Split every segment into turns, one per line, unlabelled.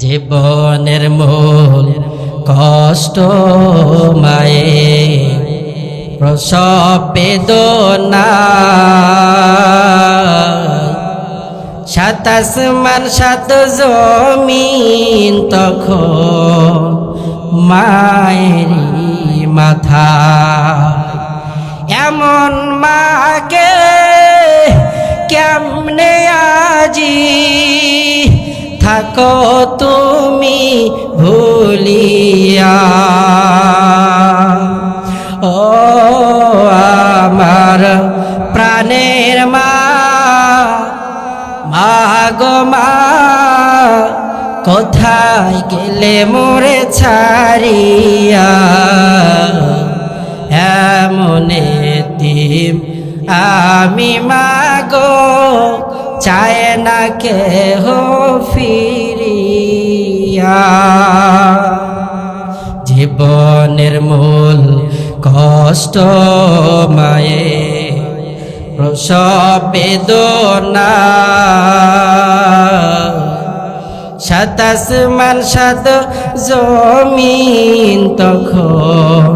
জীবনের মূল কষ্ট মায়ে প্রসব বেদনা সাত আসমান সাত জমিন তখন মায়েরই মাথা এমন মাকে কেমনে আজি থাকো তুমি ভুলিয়া ও আমার প্রাণের মা গো মা কোথায় গেলে মোরে ছাড়িয়া এমন এতিম আমি মা গো চায় না কেহ ফিরিয়া জীবনের মূল কষ্ট মায়ে প্রসব বেদনা সাত আসমান সাত জমিন তখন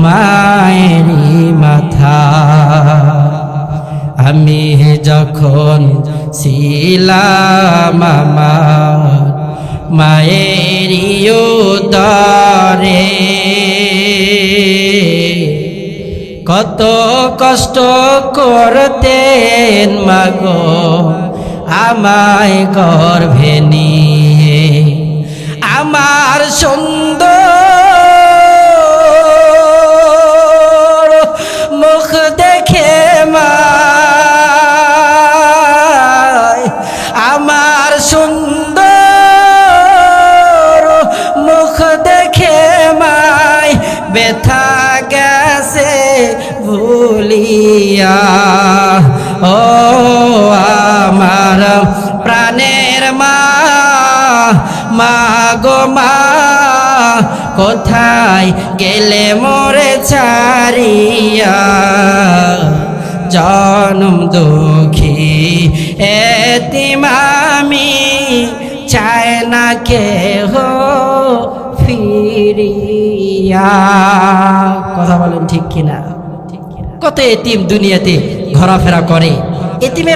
মায়েরই মাথা আমি যখন ছিলাম আমার মায়েরই উদরে কত কষ্ট করতেন মাগো আমায় গর্ভে নিয়ে আমার সুন্দর মুখ দেখে মা আমার সুন্দর মুখ দেখে মায় ব্যথা গেছে ভুলিয়া ও আমার প্রাণের মা মা গো মা কোথায় গেলে মোরে ছাড়িয়া জনম দুঃখী এতিম আমি চায় না কেহ ফিরিয়া কথা বলেন ঠিক কিনা কত এতিম দুনিয়াতে ঘোরাফেরা করে এতিমের